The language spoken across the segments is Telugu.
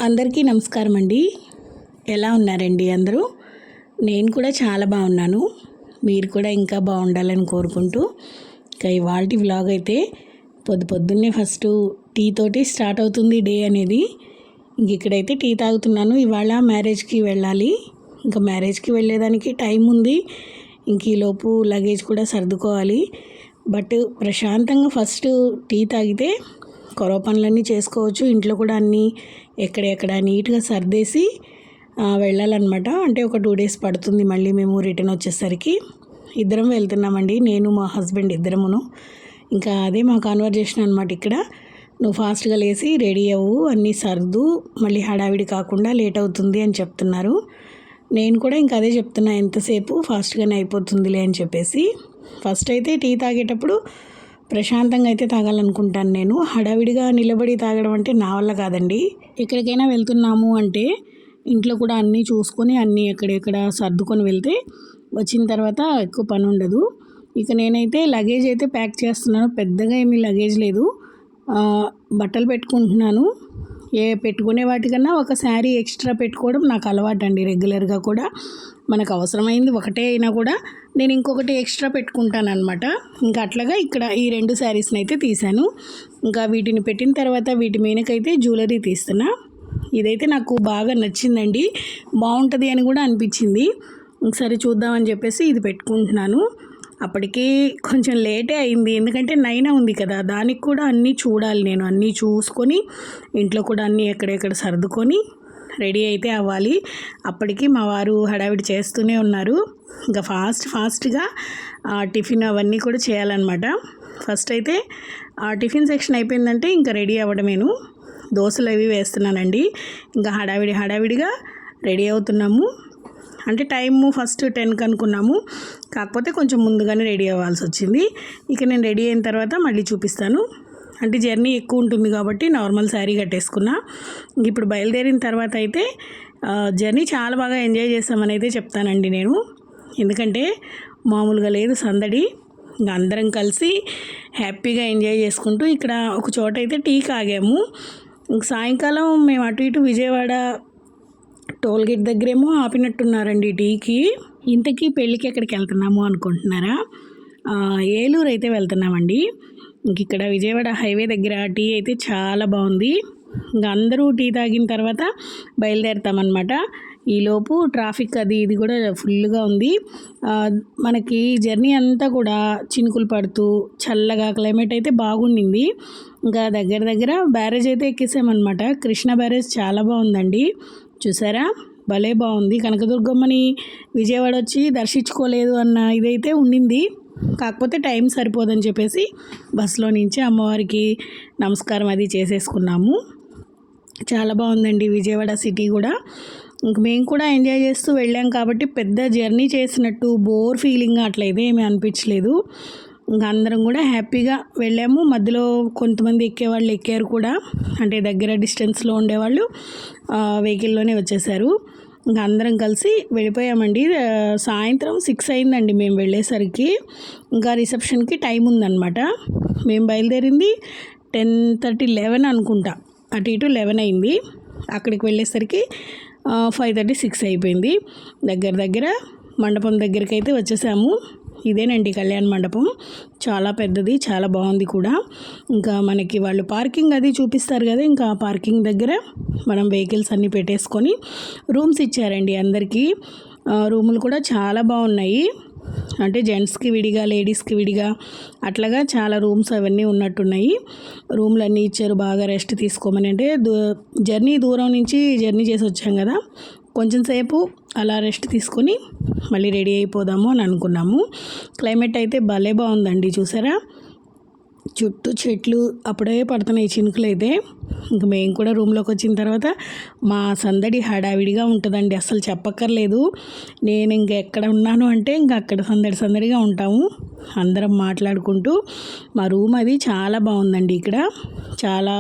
అందరికీ నమస్కారం అండి. ఎలా ఉన్నారండి అందరూ? నేను కూడా చాలా బాగున్నాను. మీరు కూడా ఇంకా బాగుండాలని కోరుకుంటూ ఇంకా ఇవాల్టి వ్లాగ్ అయితే పొద్దున్నే ఫస్ట్ టీ తోటి స్టార్ట్ అవుతుంది డే అనేది. ఇంక ఇక్కడైతే టీ తాగుతున్నాను. ఇవాళ మ్యారేజ్కి వెళ్ళాలి. ఇంకా మ్యారేజ్కి వెళ్ళేదానికి టైం ఉంది. ఇంక ఈలోపు లగేజ్ కూడా సర్దుకోవాలి. బట్ ప్రశాంతంగా ఫస్ట్ టీ తాగితే కొరవ పనులన్నీ చేసుకోవచ్చు. ఇంట్లో కూడా అన్నీ ఎక్కడెక్కడ నీట్గా సర్దేసి వెళ్ళాలన్నమాట. అంటే ఒక 2 days పడుతుంది మళ్ళీ మేము రిటర్న్ వచ్చేసరికి. ఇద్దరం వెళ్తున్నామండి, నేను మా హస్బెండ్ ఇద్దరమును. ఇంకా అదే మా కాన్వర్జేషన్ అనమాట. ఇక్కడ నువ్వు ఫాస్ట్గా లేచి రెడీ అవ్వు, అన్నీ సర్దు, మళ్ళీ హడావిడి కాకుండా లేట్ అవుతుంది అని చెప్తున్నారు. నేను కూడా ఇంకా అదే చెప్తున్నా, ఎంతసేపు ఫాస్ట్గానే అయిపోతుందిలే అని చెప్పేసి. ఫస్ట్ అయితే టీ తాగేటప్పుడు ప్రశాంతంగా అయితే తాగాలనుకుంటాను నేను. హడావిడిగా నిలబడి తాగడం అంటే నా వల్ల కాదండి. ఎక్కడికైనా వెళ్తున్నాము అంటే ఇంట్లో కూడా అన్నీ చూసుకొని అన్నీ ఎక్కడెక్కడ సర్దుకొని వెళ్తే వచ్చిన తర్వాత ఎక్కువ పని ఉండదు. ఇక నేనైతే లగేజ్ అయితే ప్యాక్ చేస్తున్నాను. పెద్దగా ఏమీ లగేజ్ లేదు. బట్టలు పెట్టుకుంటున్నాను. పెట్టుకునే వాటికన్నా ఒక శారీ ఎక్స్ట్రా పెట్టుకోవడం నాకు అలవాటు అండి. రెగ్యులర్గా కూడా మనకు అవసరమైంది ఒకటే అయినా కూడా నేను ఇంకొకటి ఎక్స్ట్రా పెట్టుకుంటాను అనమాట. ఇంకా అట్లాగా ఇక్కడ ఈ 2 శారీస్ని అయితే తీశాను. ఇంకా వీటిని పెట్టిన తర్వాత వీటి మీదకైతే జ్యువెలరీ తీస్తున్నా. ఇదైతే నాకు బాగా నచ్చిందండి, బాగుంటుంది అని కూడా అనిపించింది. ఒకసారి చూద్దామని చెప్పేసి ఇది పెట్టుకుంటున్నాను. అప్పటికి కొంచెం లేటే అయింది, ఎందుకంటే 9 ఉంది కదా, దానికి కూడా అన్నీ చూడాలి. నేను అన్నీ చూసుకొని ఇంట్లో కూడా అన్నీ ఎక్కడెక్కడ సర్దుకొని రెడీ అయితే అవ్వాలి. అప్పటికి మా వారు హడావిడి చేస్తూనే ఉన్నారు. ఇంకా ఫాస్ట్గా టిఫిన్ అవన్నీ కూడా చేయాలన్నమాట. ఫస్ట్ అయితే టిఫిన్ సెక్షన్ అయిపోయిందంటే ఇంకా రెడీ అవ్వడమేను. దోశలు అవి వేస్తున్నానండి. ఇంకా హడావిడిగా రెడీ అవుతున్నాము. అంటే టైము ఫస్ట్ 10కి అనుకున్నాము, కాకపోతే కొంచెం ముందుగానే రెడీ అవ్వాల్సి వచ్చింది. ఇక నేను రెడీ అయిన తర్వాత మళ్ళీ చూపిస్తాను. అంటే జర్నీ ఎక్కువ ఉంటుంది కాబట్టి నార్మల్ శారీ కట్టేసుకున్నా. ఇప్పుడు బయలుదేరిన తర్వాత అయితే జర్నీ చాలా బాగా ఎంజాయ్ చేస్తామని అయితే చెప్తానండి నేను. ఎందుకంటే మామూలుగా లేదు సందడి. ఇంకా అందరం కలిసి హ్యాపీగా ఎంజాయ్ చేసుకుంటూ ఇక్కడ ఒక చోట అయితే టీకి ఆగాము. ఇంక సాయంకాలం మేము అటు ఇటు విజయవాడ టోల్గేట్ దగ్గరేమో ఆపినట్టున్నారండి టీకి. ఇంతకీ పెళ్ళికి ఎక్కడికి వెళ్తున్నాము అనుకుంటున్నారా? ఏలూరు అయితే వెళ్తున్నామండి. ఇంక ఇక్కడ విజయవాడ హైవే దగ్గర టీ అయితే చాలా బాగుంది. ఇంకా అందరూ టీ తాగిన తర్వాత బయలుదేరుతామన్నమాట. ఈలోపు ట్రాఫిక్ అది ఇది కూడా ఫుల్గా ఉంది. మనకి జర్నీ అంతా కూడా చినుకులు పడుతూ చల్లగా క్లైమేట్ అయితే బాగుండింది. ఇంకా దగ్గర బ్యారేజ్ అయితే ఎక్కేసామన్నమాట. కృష్ణ బ్యారేజ్ చాలా బాగుందండి, చూసారా? భలే బాగుంది. కనకదుర్గమ్మని విజయవాడ వచ్చి దర్శించుకోలేదు అన్న ఇదైతే ఉండింది. కాకపోతే టైం సరిపోదని చెప్పేసి బస్సులో నుంచి అమ్మవారికి నమస్కారం అది చేసేసుకున్నాము. చాలా బాగుందండి విజయవాడ సిటీ కూడా. ఇంక మేము కూడా ఎంజాయ్ చేస్తూ వెళ్ళాం కాబట్టి పెద్ద జర్నీ చేసినట్టు బోర్ ఫీలింగ్ అట్లయితే ఏమీ అనిపించలేదు. ఇంకా అందరం కూడా హ్యాపీగా వెళ్ళాము. మధ్యలో కొంతమంది ఎక్కేవాళ్ళు ఎక్కారు కూడా, అంటే దగ్గర డిస్టెన్స్లో ఉండేవాళ్ళు వెహికల్లోనే వచ్చేసారు. ఇంకా అందరం కలిసి వెళ్ళిపోయామండి. సాయంత్రం 6 అయిందండి మేము వెళ్ళేసరికి. ఇంకా రిసెప్షన్కి టైం ఉందన్నమాట. మేము బయలుదేరింది 10:30 11 అనుకుంటా, అటు ఇటు 11 అయింది. అక్కడికి వెళ్ళేసరికి 5:30 6 అయిపోయింది. దగ్గర మండపం దగ్గరికి అయితే వచ్చేసాము. ఇదేనండి కళ్యాణ మండపం, చాలా పెద్దది, చాలా బాగుంది కూడా. ఇంకా మనకి వాళ్ళు పార్కింగ్ అది చూపిస్తారు కదా, ఇంకా పార్కింగ్ దగ్గర మనం వెహికల్స్ అన్నీ పెట్టేసుకొని రూమ్స్ ఇచ్చారండి అందరికీ. రూములు కూడా చాలా బాగున్నాయి. అంటే జెంట్స్కి విడిగా, లేడీస్కి విడిగా అట్లాగా చాలా రూమ్స్ అవన్నీ ఉన్నట్టున్నాయి. రూమ్లు అన్నీ ఇచ్చారు బాగా రెస్ట్ తీసుకోమని. అంటే దూరం నుంచి జర్నీ చేసి వచ్చాం కదా, కొంచెం సేపు అలా రెస్ట్ తీసుకొని మళ్ళీ రెడీ అయిపోదాము అని అనుకున్నాము. క్లైమేట్ అయితే భలే బాగుందండి, చూసారా? చుట్టూ చెట్లు అప్పుడే పడుతున్నాయి చినుకులు అయితే. ఇంక మేము కూడా రూమ్లోకి వచ్చిన తర్వాత మా సందడి హడావిడిగా ఉంటుందండి, అసలు చెప్పక్కర్లేదు. నేను ఇంక ఎక్కడ ఉన్నాను అంటే ఇంక అక్కడ సందడిగా ఉంటాము అందరం మాట్లాడుకుంటూ. మా రూమ్ అది చాలా బాగుందండి. ఇక్కడ చాలా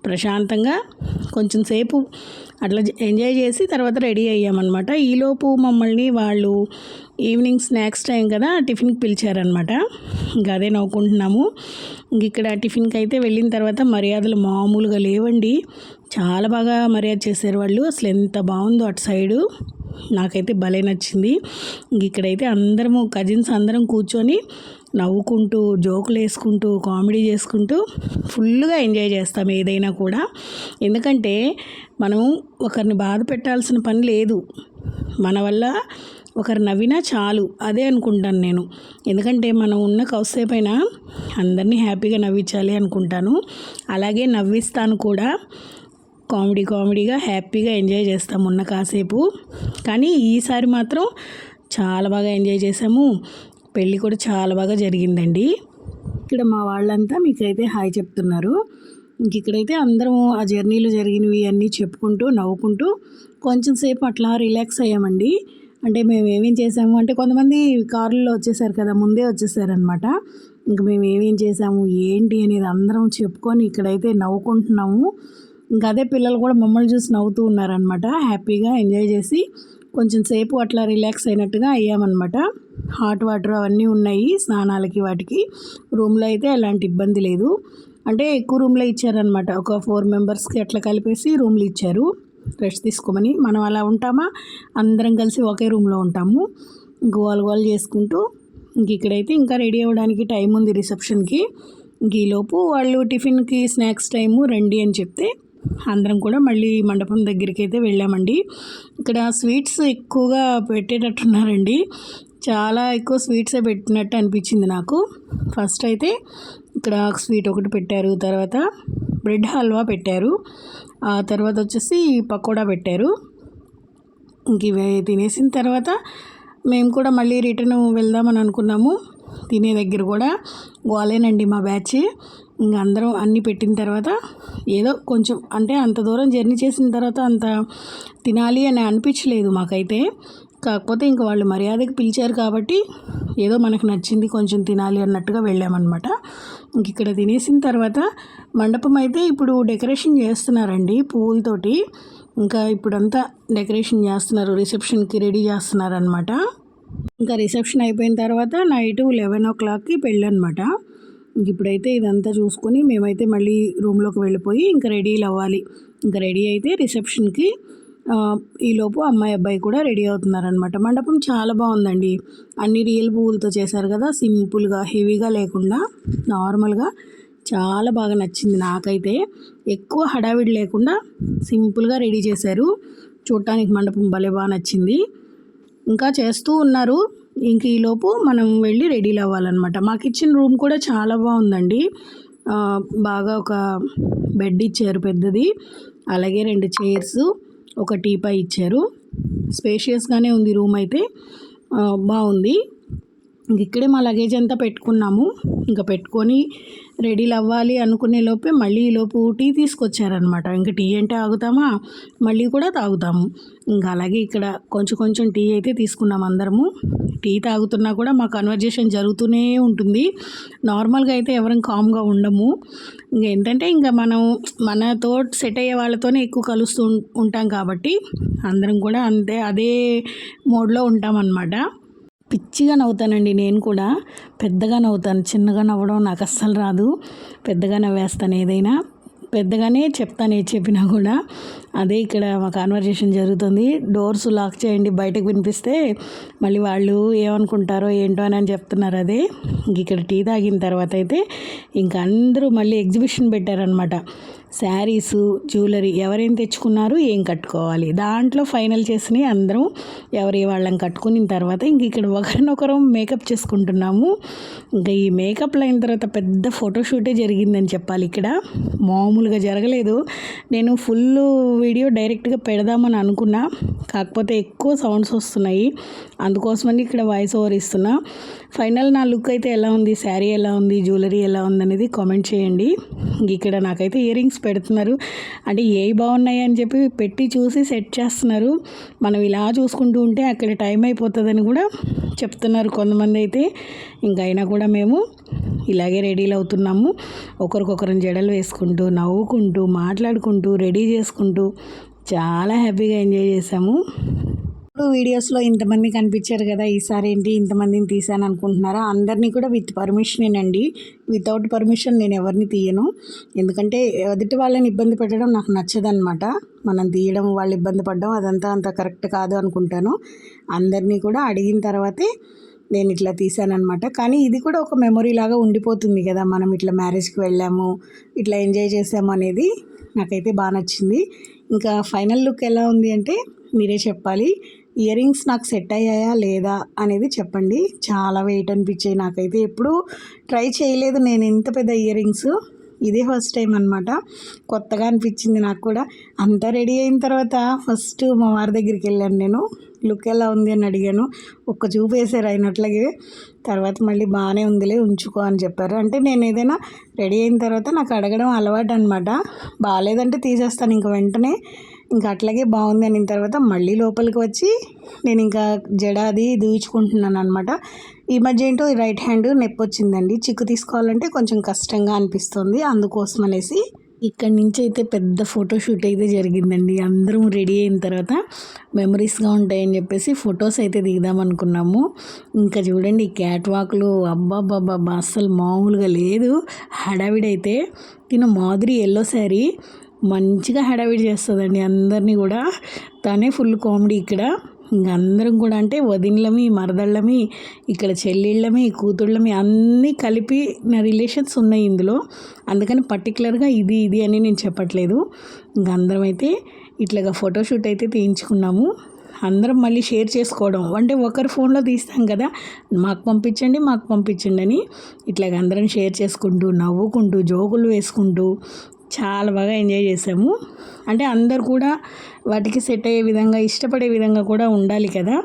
ప్రశాంతంగా కొంచెం సేపు అట్లా ఎంజాయ్ చేసి తర్వాత రెడీ అయ్యామన్నమాట. ఈలోపు మమ్మల్ని వాళ్ళు ఈవినింగ్ స్నాక్స్ టైం కదా టిఫిన్కి పిలిచారనమాట. ఇంకా అదే నవ్వుకుంటున్నాము. ఇంక ఇక్కడ టిఫిన్కి అయితే వెళ్ళిన తర్వాత మర్యాదలు మామూలుగా లేవండి. చాలా బాగా మర్యాద చేశారు వాళ్ళు. అసలు ఎంత బాగుందో అటు సైడు, నాకైతే భలే నచ్చింది. ఇక్కడైతే అందరము కజిన్స్ అందరం కూర్చొని నవ్వుకుంటూ జోకులు వేసుకుంటూ కామెడీ చేసుకుంటూ ఫుల్గా ఎంజాయ్ చేస్తాం ఏదైనా కూడా. ఎందుకంటే మనం ఒకరిని బాధ పెట్టాల్సిన పని లేదు, మన వల్ల ఒకరు నవ్వినా చాలు, అదే అనుకుంటాను నేను. ఎందుకంటే మనం ఉన్న కౌసేపైనా అందరినీ హ్యాపీగా నవ్వించాలి అనుకుంటాను, అలాగే నవ్విస్తాను కూడా. కామెడీగా హ్యాపీగా ఎంజాయ్ చేస్తాము ఉన్న కాసేపు. కానీ ఈసారి మాత్రం చాలా బాగా ఎంజాయ్ చేసాము. పెళ్ళి కూడా చాలా బాగా జరిగిందండి. ఇక్కడ మా వాళ్ళంతా మీకైతే హాయ్ చెప్తున్నారు. ఇక్కడైతే అందరం ఆ జర్నీలో జరిగినవి అన్నీ చెప్పుకుంటూ నవ్వుకుంటూ కొంచెం సేపు అట్లా రిలాక్స్ అయ్యామండి. అంటే మేము ఏమేం చేసాము అంటే, కొంతమంది కారుల్లో వచ్చేసారు కదా, ముందే వచ్చేసారనమాట. ఇంక మేము ఏమేం చేసాము ఏంటి అనేది అందరం చెప్పుకొని ఇక్కడైతే నవ్వుకుంటున్నాము. ఇంకా అదే పిల్లలు కూడా మమ్మల్ని చూసి నవ్వుతూ ఉన్నారనమాట. హ్యాపీగా ఎంజాయ్ చేసి కొంచెం సేపు అట్లా రిలాక్స్ అయినట్టుగా అయ్యామన్నమాట. హాట్ వాటర్ అవన్నీ ఉన్నాయి స్నానాలకి వాటికి. రూమ్లో అయితే ఎలాంటి ఇబ్బంది లేదు. అంటే ఎక్కువ రూమ్లో ఇచ్చారనమాట, ఒక 4 మెంబర్స్కి అట్లా కలిపేసి రూమ్లు ఇచ్చారు రెస్ట్ తీసుకోమని. మనం అలా ఉంటామా, అందరం కలిసి ఒకే రూమ్లో ఉంటాము. గోల్ చేసుకుంటూ ఇక్కడైతే ఇంకా రెడీ అవ్వడానికి టైం ఉంది రిసెప్షన్కి. ఈలోపు వాళ్ళు టిఫిన్కి స్నాక్స్ టైము రండి అని చెప్తే అందరం కూడా మళ్ళీ మండపం దగ్గరికి అయితే వెళ్ళామండి. ఇక్కడ స్వీట్స్ ఎక్కువగా పెట్టేటట్టున్నారండి, చాలా ఎక్కువ స్వీట్సే పెట్టినట్టు అనిపించింది నాకు. ఫస్ట్ అయితే ఇక్కడ స్వీట్ ఒకటి పెట్టారు, తర్వాత బ్రెడ్ హల్వా పెట్టారు, ఆ తర్వాత వచ్చేసి పకోడా పెట్టారు. ఇంక ఇవి తినేసిన తర్వాత మేము కూడా మళ్ళీ రిటర్న్ వెళ్దామని అనుకున్నాము. తినే దగ్గర కూడా గోలేనండి మా బ్యాచ్. ఇంకా అందరం అన్నీ పెట్టిన తర్వాత ఏదో కొంచెం, అంటే అంత దూరం జర్నీ చేసిన తర్వాత అంత తినాలి అని అనిపించలేదు మాకైతే. కాకపోతే ఇంకా వాళ్ళు మర్యాదకి పిలిచారు కాబట్టి ఏదో మనకు నచ్చింది కొంచెం తినాలి అన్నట్టుగా వెళ్ళామన్నమాట. ఇంక ఇక్కడ తినేసిన తర్వాత మండపం అయితే ఇప్పుడు డెకరేషన్ చేస్తున్నారండి పువ్వులతోటి. ఇంకా ఇప్పుడంతా డెకరేషన్ చేస్తున్నారు, రిసెప్షన్కి రెడీ చేస్తున్నారనమాట. ఇంకా రిసెప్షన్ అయిపోయిన తర్వాత నైట్ 11 o'clockకి పెళ్ళి అనమాట. ఇప్పుడైతే ఇదంతా చూసుకొని మేమైతే మళ్ళీ రూమ్లోకి వెళ్ళిపోయి ఇంకా రెడీలు అవ్వాలి. ఇంకా రెడీ అయితే రిసెప్షన్కి ఈలోపు అమ్మాయి అబ్బాయి కూడా రెడీ అవుతున్నారనమాట. మండపం చాలా బాగుందండి, అన్ని రియల్ పువ్వులతో చేశారు కదా, సింపుల్గా హెవీగా లేకుండా నార్మల్గా చాలా బాగా నచ్చింది నాకైతే. ఎక్కువ హడావిడి లేకుండా సింపుల్గా రెడీ చేశారు. చూడటానికి మండపం భలే బాగా నచ్చింది. ఇంకా చేస్తూ ఉన్నారు. ఇంక ఈలోపు మనం వెళ్ళి రెడీలు అవ్వాలన్నమాట. మాకు ఇచ్చిన రూమ్ కూడా చాలా బాగుందండి. బాగా ఒక బెడ్ ఇచ్చారు పెద్దది, అలాగే 2 చైర్స్, ఒక టీపై ఇచ్చారు. స్పేషియస్గానే ఉంది రూమ్ అయితే, బాగుంది. ఇక్కడే మా లగేజ్ అంతా పెట్టుకున్నాము. ఇంకా పెట్టుకొని రెడీలు అవ్వాలి అనుకునే లోపే మళ్ళీ ఈలోపు టీ తీసుకొచ్చారనమాట. ఇంకా టీ అంటే ఆగుతామా, మళ్ళీ కూడా తాగుతాము. ఇంకా అలాగే ఇక్కడ కొంచెం టీ అయితే తీసుకున్నాం అందరము. టీ తాగుతున్నా కూడా మా కన్వర్జేషన్ జరుగుతూనే ఉంటుంది. నార్మల్గా అయితే ఎవరం కామ్గా ఉండము. ఇంకా ఏంటంటే ఇంకా మనం మనతో సెట్ అయ్యే వాళ్ళతోనే ఎక్కువ కలుస్తూ ఉంటాం కాబట్టి అందరం కూడా అదే మోడ్లో ఉంటామన్నమాట. పిచ్చిగా నవ్వుతానండి నేను కూడా, పెద్దగా నవ్వుతాను, చిన్నగా నవ్వడం నాకు అస్సలు రాదు. పెద్దగా నవ్వేస్తాను, ఏదైనా పెద్దగానే చెప్తాను ఏది చెప్పినా కూడా. అదే ఇక్కడ మా కాన్వర్జేషన్ జరుగుతుంది. డోర్స్ లాక్ చేయండి, బయటకు వినిపిస్తే మళ్ళీ వాళ్ళు ఏమనుకుంటారో ఏంటో అని చెప్తున్నారు. అదే ఇక్కడ టీ తాగిన తర్వాత అయితే ఇంకా అందరూ మళ్ళీ ఎగ్జిబిషన్ పెట్టారనమాట. శారీసు, జ్యువెలరీ ఎవరేం తెచ్చుకున్నారు, ఏం కట్టుకోవాలి, దాంట్లో ఫైనల్ చేసినాయి అందరం ఎవరి వాళ్ళని కట్టుకున్న తర్వాత ఇంక ఇక్కడ ఒకరినొకరం మేకప్ చేసుకుంటున్నాము. ఇంకా ఈ మేకప్లు అయిన తర్వాత పెద్ద ఫోటోషూటే జరిగిందని చెప్పాలి. ఇక్కడ మామూలుగా జరగలేదు. నేను ఫుల్ వీడియో డైరెక్ట్గా పెడదామని అనుకున్నా, కాకపోతే ఎక్కువ సౌండ్స్ వస్తున్నాయి, అందుకోసమని ఇక్కడ వాయిస్ ఓవర్ ఇస్తున్నా. ఫైనల్ నా లుక్ అయితే ఎలా ఉంది, శారీ ఎలా ఉంది, జ్యువెలరీ ఎలా ఉంది అనేది కామెంట్ చేయండి. ఇక్కడ నాకైతే ఇయర్ రింగ్స్ పెడుతున్నారు, అంటే ఏవి బాగున్నాయి అని చెప్పి పెట్టి చూసి సెట్ చేస్తున్నారు. మనం ఇలా చూసుకుంటూ ఉంటే అక్కడ టైం అయిపోతుందని కూడా చెప్తున్నారు కొంతమంది అయితే. ఇంకా అయినా కూడా మేము ఇలాగే రెడీలు అవుతున్నాము. ఒకరికొకరం జడలు వేసుకుంటూ నవ్వుకుంటూ మాట్లాడుకుంటూ రెడీ చేసుకుంటూ చాలా హ్యాపీగా ఎంజాయ్ చేసాము. ఇప్పుడు వీడియోస్లో ఇంతమంది కనిపించారు కదా, ఈసారి ఏంటి ఇంతమందిని తీసాను అనుకుంటున్నారా? అందరినీ కూడా విత్ పర్మిషనేనండి. వితౌట్ పర్మిషన్ నేను ఎవరిని తీయను. ఎందుకంటే ఎదుటి వాళ్ళని ఇబ్బంది పెట్టడం నాకు నచ్చదనమాట. మనం తీయడం, వాళ్ళు ఇబ్బంది పడడం అదంతా అంత కరెక్ట్ కాదు అనుకుంటాను. అందరినీ కూడా అడిగిన తర్వాతే నేను ఇట్లా తీసానమాట. కానీ ఇది కూడా ఒక మెమొరీ లాగా ఉండిపోతుంది కదా, మనం ఇట్లా మ్యారేజ్కి వెళ్ళాము, ఇట్లా ఎంజాయ్ చేసాము అనేది నాకైతే బాగా నచ్చింది. ఇంకా ఫైనల్ లుక్ ఎలా ఉంది అంటే మీరే చెప్పాలి. ఇయర్ రింగ్స్ నాకు సెట్ అయ్యాయా లేదా అనేది చెప్పండి. చాలా వెయిట్ అనిపించాయి నాకైతే. ఎప్పుడూ ట్రై చేయలేదు నేను ఇంత పెద్ద ఇయర్ రింగ్స్. ఇదే ఫస్ట్ టైం అనమాట. కొత్తగా అనిపించింది నాకు కూడా. అంతా రెడీ అయిన తర్వాత ఫస్ట్ మా వారి దగ్గరికి వెళ్ళాను నేను. లుక్ ఎలా ఉంది అని అడిగాను. ఒక్క చూపు వేసారు అయినట్లాగే. తర్వాత మళ్ళీ బాగానే ఉందిలే ఉంచుకో అని చెప్పారు. అంటే నేను ఏదైనా రెడీ అయిన తర్వాత నాకు అడగడం అలవాటు అనమాట. బాగాలేదంటే తీసేస్తాను ఇంక వెంటనే. ఇంకా అట్లాగే బాగుంది అనిన తర్వాత మళ్ళీ లోపలికి వచ్చి నేను ఇంకా జడాది దూచుకుంటున్నాను అనమాట. ఈ మధ్య ఏంటో రైట్ హ్యాండ్ నొప్పి వచ్చిందండి. చిక్కు తీసుకోవాలంటే కొంచెం కష్టంగా అనిపిస్తుంది. అందుకోసం అనేసి ఇక్కడి నుంచి అయితే పెద్ద ఫోటోషూట్ అయితే జరిగిందండి. అందరం రెడీ అయిన తర్వాత మెమరీస్గా ఉంటాయని చెప్పేసి ఫొటోస్ అయితే దిగుదాం అనుకున్నాము. ఇంకా చూడండి ఈ క్యాట్ వాక్లు అబ్బాబ్బాబ్బా అస్సలు మామూలుగా లేదు హడావిడైతే. తిన మాదిరి ఎల్లో శారీ మంచిగా హడావిడి చేస్తుందండి అందరినీ కూడా. తనే ఫుల్ కామెడీ ఇక్కడ. ఇంక అందరం కూడా అంటే వదినలమి, మరదళ్ళమి, ఇక్కడ చెల్లిళ్ళమి, కూతుళ్ళమి అన్నీ కలిపి నా రిలేషన్స్ ఉన్నాయి ఇందులో. అందుకని పర్టికులర్గా ఇది అని నేను చెప్పట్లేదు. ఇంక అందరం అయితే ఇట్లాగా ఫోటోషూట్ అయితే తీయించుకున్నాము. అందరం మళ్ళీ షేర్ చేసుకోవడం అంటే ఒకరి ఫోన్లో తీస్తాం కదా, మాకు పంపించండి అని ఇట్లాగ అందరం షేర్ చేసుకుంటూ నవ్వుకుంటూ జోకులు వేసుకుంటూ చాలా బాగా ఎంజాయ్ చేసాము. అంటే అందరు కూడా వాటికి సెట్ అయ్యే విధంగా, ఇష్టపడే విధంగా కూడా ఉండాలి కదా.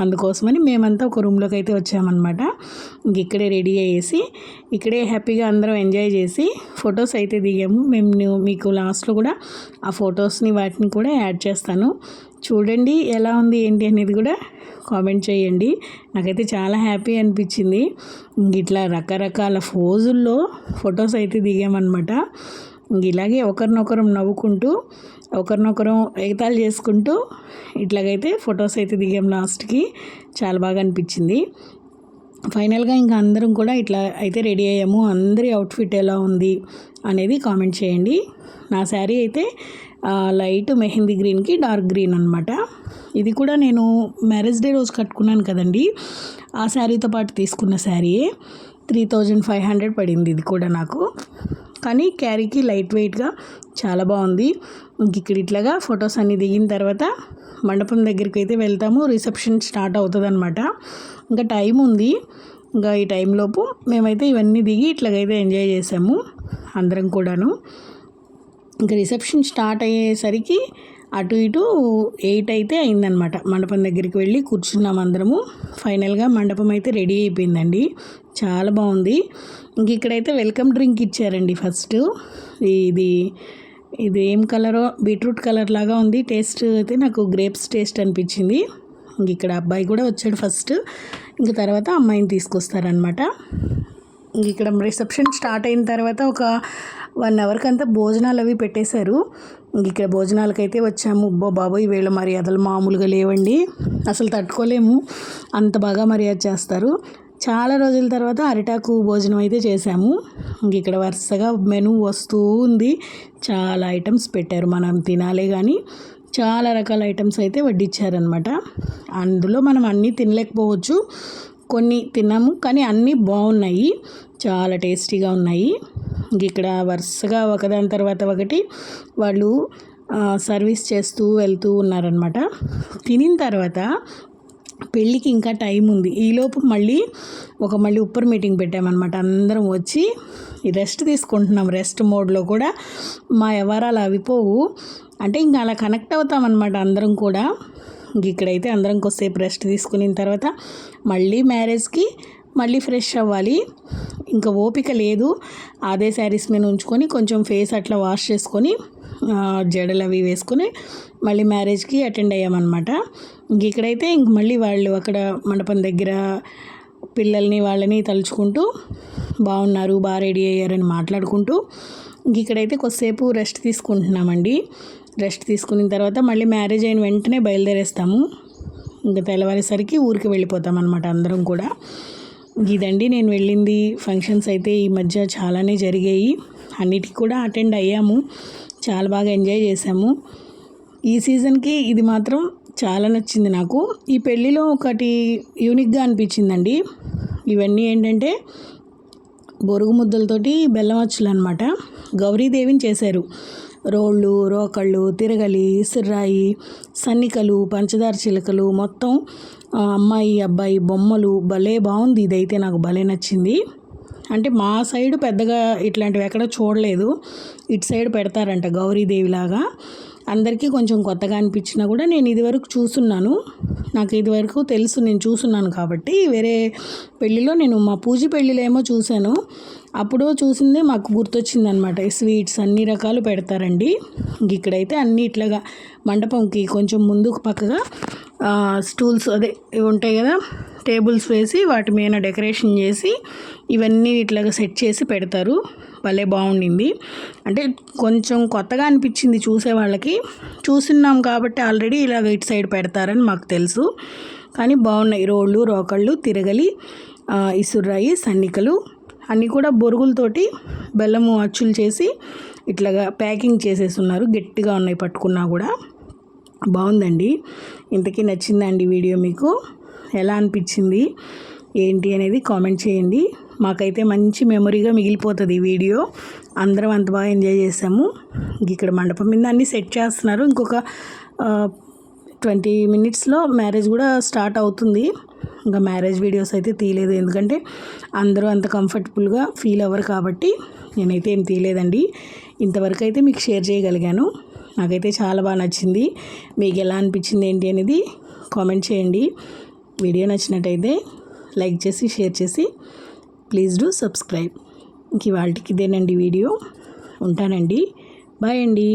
అందుకోసమని మేమంతా ఒక రూమ్లోకి అయితే వచ్చామన్నమాట. ఇంక ఇక్కడే రెడీ అయ్యేసి ఇక్కడే హ్యాపీగా అందరం ఎంజాయ్ చేసి ఫొటోస్ అయితే దిగాము. మీకు లాస్ట్లో కూడా ఆ ఫొటోస్ని వాటిని కూడా యాడ్ చేస్తాను. చూడండి ఎలా ఉంది ఏంటి అనేది కూడా కామెంట్ చేయండి. నాకైతే చాలా హ్యాపీ అనిపించింది. ఇట్లా రకరకాల ఫోజుల్లో ఫొటోస్ అయితే దిగామన్నమాట. ఇలాగే ఒకరినొకరం నవ్వుకుంటూ ఒకరినొకరం ఎగతాళి చేసుకుంటూ ఇట్లాగైతే ఫొటోస్ అయితే దిగాం లాస్ట్కి. చాలా బాగా అనిపించింది. ఫైనల్గా ఇంకా అందరం కూడా ఇట్లా అయితే రెడీ అయ్యాము. అందరి అవుట్ఫిట్ ఎలా ఉంది అనేది కామెంట్ చేయండి. నా శారీ అయితే లైట్ మెహందీ గ్రీన్కి డార్క్ గ్రీన్ అనమాట. ఇది కూడా నేను మ్యారేజ్ డే రోజు కట్టుకున్నాను కదండి, ఆ శారీతో పాటు తీసుకున్న శారీయే. 3500 పడింది ఇది కూడా నాకు. కానీ క్యారీకి లైట్ వెయిట్గా చాలా బాగుంది. ఇంక ఇక్కడ ఇట్లాగా ఫొటోస్ అన్నీ దిగిన తర్వాత మండపం దగ్గరికి అయితే వెళ్తాము. రిసెప్షన్ స్టార్ట్ అవుతుంది అనమాట. ఇంకా టైం ఉంది. ఇంకా ఈ టైంలోపు మేమైతే ఇవన్నీ దిగి ఇట్లాగైతే ఎంజాయ్ చేసాము అందరం కూడాను. ఇంకా రిసెప్షన్ స్టార్ట్ అయ్యేసరికి అటు ఇటు 8 అయితే అయిందనమాట. మండపం దగ్గరికి వెళ్ళి కూర్చున్నాం అందరము. ఫైనల్గా మండపం అయితే రెడీ అయిపోయిందండి. చాలా బాగుంది. ఇంక ఇక్కడైతే వెల్కమ్ డ్రింక్ ఇచ్చారండి ఫస్ట్. ఇది ఏం కలరో బీట్రూట్ కలర్ లాగా ఉంది. టేస్ట్ అయితే నాకు గ్రేప్స్ టేస్ట్ అనిపించింది. ఇంక ఇక్కడ అబ్బాయి కూడా వచ్చాడు ఫస్ట్. ఇంక తర్వాత అమ్మాయిని తీసుకొస్తారనమాట. ఇంక ఇక్కడ రిసెప్షన్ స్టార్ట్ అయిన తర్వాత ఒక 1 అవర్కి అంతా భోజనాలు అవి పెట్టేశారు. ఇక్కడ భోజనాలకైతే వచ్చాము. బాబోయ్ వీళ్ళ మర్యాదలు మామూలుగా లేవండి. అసలు తట్టుకోలేము, అంత బాగా మర్యాద చేస్తారు. చాలా రోజుల తర్వాత అరిటాకు భోజనం అయితే చేశాము. ఇక్కడ వరుసగా మెనూ వస్తూ ఉంది. చాలా ఐటమ్స్ పెట్టారు, మనం తినాలే కానీ చాలా రకాల ఐటమ్స్ అయితే వడ్డించారనమాట. అందులో మనం అన్నీ తినలేకపోవచ్చు, కొన్ని తిన్నాము కానీ అన్నీ బాగున్నాయి, చాలా టేస్టీగా ఉన్నాయి. ఇక్కడ వరుసగా ఒకదాని తర్వాత ఒకటి వాళ్ళు సర్వీస్ చేస్తూ వెళ్తూ ఉన్నారనమాట. తినిన తర్వాత పెళ్ళికి ఇంకా టైం ఉంది. ఈలోపు మళ్ళీ ఉప్పర్ మీటింగ్ పెట్టామన్నమాట. అందరం వచ్చి రెస్ట్ తీసుకుంటున్నాం. రెస్ట్ మోడ్లో కూడా మా వ్యవహారాలు అవిపోవు. అంటే ఇంకా అలా కనెక్ట్ అవుతామన్నమాట అందరం కూడా. ఇక్కడైతే అందరం కొద్దిసేపు రెస్ట్ తీసుకున్న తర్వాత మళ్ళీ మ్యారేజ్కి మళ్ళీ ఫ్రెష్ అవ్వాలి. ఇంకా ఓపిక లేదు. అదే శారీస్ మీద ఉంచుకొని కొంచెం ఫేస్ అట్లా వాష్ చేసుకొని జడలు అవి వేసుకొని మళ్ళీ మ్యారేజ్కి అటెండ్ అయ్యామన్నమాట. ఇక్కడైతే ఇంక మళ్ళీ వాళ్ళు అక్కడ మండపం దగ్గర పిల్లల్ని వాళ్ళని తలుచుకుంటూ బాగున్నారు, బాగా రెడీ అయ్యారని మాట్లాడుకుంటూ ఇక్కడైతే కొద్దిసేపు రెస్ట్ తీసుకుంటున్నామండి. రెస్ట్ తీసుకున్న తర్వాత మళ్ళీ మ్యారేజ్ అయిన వెంటనే బయలుదేరేస్తాము. ఇంకా తెల్లవారేసరికి ఊరికి వెళ్ళిపోతాం అనమాట అందరం కూడా. ఇదండి నేను వెళ్ళింది. ఫంక్షన్స్ అయితే ఈ మధ్య చాలానే జరిగాయి, అన్నిటికీ కూడా అటెండ్ అయ్యాము, చాలా బాగా ఎంజాయ్ చేసాము. ఈ సీజన్కి ఇది మాత్రం చాలా నచ్చింది నాకు. ఈ పెళ్ళిలో ఒకటి యూనిక్గా అనిపించిందండి. ఇవన్నీ ఏంటంటే బొరుగు ముద్దలతోటి బెల్లం అచ్చులు అనమాట. గౌరీదేవిని చేశారు. రోళ్ళు, రోకళ్ళు, తిరగలి, సిర్రాయి, సన్నికలు, పంచదార చిలకలు, మొత్తం అమ్మాయి అబ్బాయి బొమ్మలు, భలే బాగుంది. ఇదైతే నాకు భలే నచ్చింది. అంటే మా సైడు పెద్దగా ఇట్లాంటివి ఎక్కడ చూడలేదు. ఇటు సైడ్ పెడతారంట గౌరీదేవిలాగా. అందరికీ కొంచెం కొత్తగా అనిపించినా కూడా నేను ఇదివరకు చూస్తున్నాను, నాకు ఇదివరకు తెలుసు, నేను చూస్తున్నాను కాబట్టి. వేరే పెళ్ళిలో నేను మా పూజ పెళ్ళిలో ఏమో చూశాను, అప్పుడు చూసిందే మాకు గుర్తొచ్చింది అనమాట. స్వీట్స్ అన్ని రకాలు పెడతారండి. ఇక్కడైతే అన్ని ఇట్లాగా మండపంకి కొంచెం ముందుకు పక్కగా స్టూల్స్ అదే ఉంటాయి కదా, టేబుల్స్ వేసి వాటి మీద డెకరేషన్ చేసి ఇవన్నీ ఇట్లాగా సెట్ చేసి పెడతారు. భలే బాగుండింది. అంటే కొంచెం కొత్తగా అనిపించింది చూసే వాళ్ళకి. చూస్తున్నాం కాబట్టి ఆల్రెడీ ఇలాగ ఇటు సైడ్ పెడతారని మాకు తెలుసు, కానీ బాగున్నాయి. రోళ్ళు, రోకళ్ళు, తిరగలి, ఇసుర్రాయి, సన్నికలు అన్నీ కూడా బొరుగులతోటి బెల్లము అచ్చులు చేసి ఇట్లాగా ప్యాకింగ్ చేసేసి ఉన్నారు. గట్టిగా ఉన్నాయి, పట్టుకున్నా కూడా బాగుందండి. ఇంతకీ నచ్చిందండి వీడియో? మీకు ఎలా అనిపించింది ఏంటి అనేది కామెంట్ చేయండి. మాకైతే మంచి మెమొరీగా మిగిలిపోతుంది ఈ వీడియో. అందరం అంత బాగా ఎంజాయ్ చేసాము. ఇక్కడ మండపం మీద అన్నీ సెట్ చేస్తున్నారు. ఇంకొక 20 minutesలో మ్యారేజ్ కూడా స్టార్ట్ అవుతుంది. ఇంకా మ్యారేజ్ వీడియోస్ అయితే తీయలేదు, ఎందుకంటే అందరూ అంత కంఫర్టబుల్గా ఫీల్ అవ్వరు కాబట్టి నేనైతే ఏం తీయలేదండి. ఇంతవరకు అయితే మీకు షేర్ చేయగలిగాను. నాకైతే చాలా బాగా నచ్చింది. మీకు ఎలా అనిపించింది ఏంటి అనేది కామెంట్ చేయండి. వీడియో నచ్చినట్టయితే లైక్ చేసి షేర్ చేసి ప్లీజ్ డూ సబ్స్క్రైబ్. ఇంక ఇవాళకి ఇదేనండి వీడియో. ఉంటానండి. బాయ్ అండి.